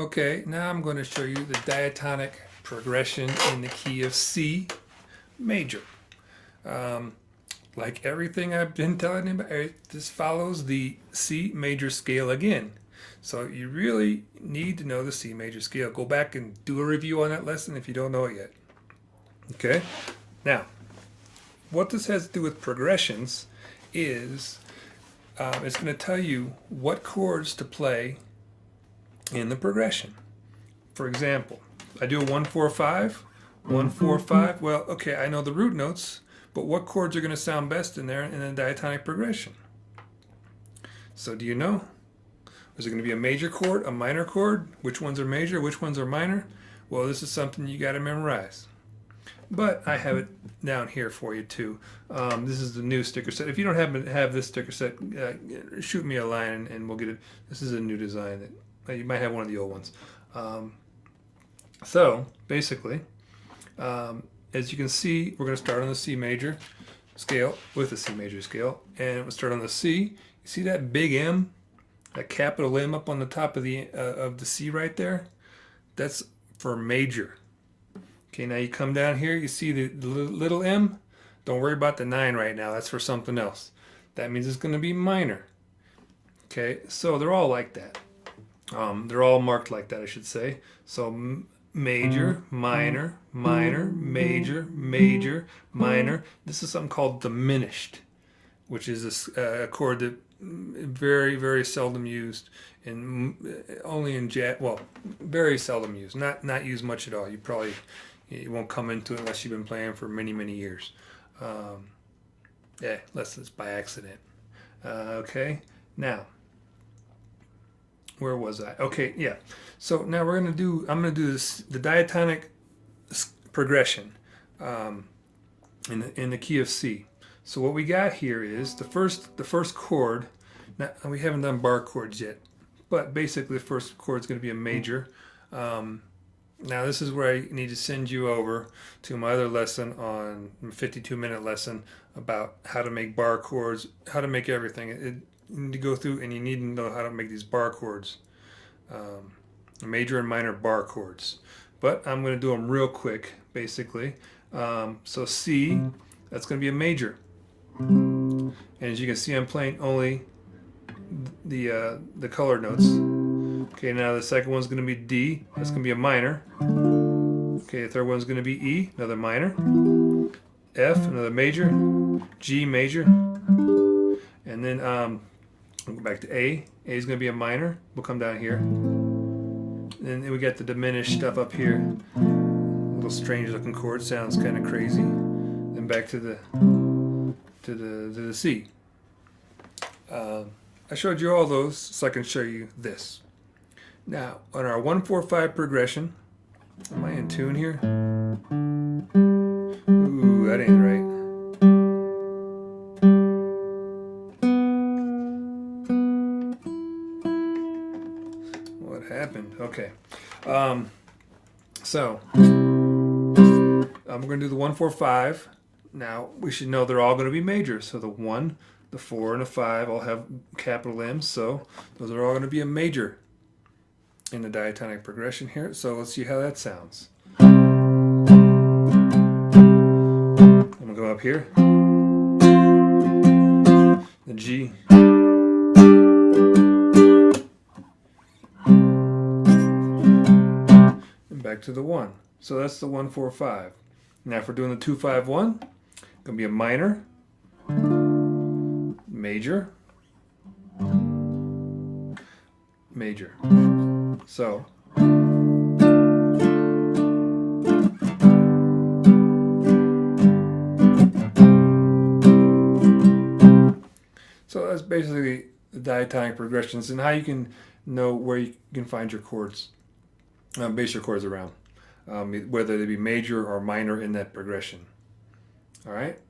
Okay, now I'm going to show you the diatonic progression in the key of C major. Like everything I've been telling you about, this follows the C major scale again. So you really need to know the C major scale. Go back and do a review on that lesson if you don't know it yet. Okay, now what this has to do with progressions is it's going to tell you what chords to play in the progression. For example, I do a 1 4 5, 1 4 5. Well, okay, I know the root notes, but what chords are going to sound best in there in the diatonic progression? So do you know? Is it going to be a major chord, a minor chord? Which ones are major, which ones are minor? Well, this is something you got to memorize. But I have it down here for you too. This is the new sticker set. If you don't have this sticker set, shoot me a line and we'll get it. This is a new design that you might have one of the old ones. So basically, as you can see, we're going to start on the C major scale with the C major scale, and we'll start on the C. You see that big M, that capital M up on the top of the C right there? That's for major. Okay, now you come down here, you see the little m. Don't worry about the 9 right now. That's for something else. That means it's going to be minor. Okay, so they're all like that. They're all marked like that, I should say. So major, minor, minor, major, major, minor. This is something called diminished, which is a chord that very, very seldom used, and only in jazz. Well, very seldom used. Not used much at all. You won't come into it unless you've been playing for many, many years. Unless it's by accident. Okay, now, where was I? Okay, yeah. So now I'm going to do the diatonic progression in the key of C. So what we got here is the first chord. Now, we haven't done bar chords yet, but basically the first chord is going to be a major. Now this is where I need to send you over to my other lesson on 52-minute lesson about how to make bar chords, how to make everything. You need to go through and you need to know how to make these bar chords, major and minor bar chords. But I'm going to do them real quick, basically. So C, that's going to be a major. And as you can see, I'm playing only the colored notes. Okay, now the second one's going to be D. That's going to be a minor. Okay, the third one's going to be E, another minor. F, another major. G, major. And then we'll go back to A. A is going to be a minor. We'll come down here. And then we got the diminished stuff up here. A little strange looking chord. Sounds kind of crazy. Then back to the C. I showed you all those so I can show you this. Now, on our 1-4-5 progression, am I in tune here? Ooh, that ain't right. What happened? Okay. So, I'm going to do the 1-4-5. Now, we should know they're all going to be major. So the 1, the 4, and the 5 all have capital M's. So those are all going to be a major in the diatonic progression here. So let's see how that sounds. I'm going to go up here. The G. And back to the 1. So that's the 1-4-5. Now if we're doing the 2-5-1, going to be a minor, major, major. So that's basically the diatonic progressions and how you can know where you can find your chords, base your chords around, whether they be major or minor in that progression. All right.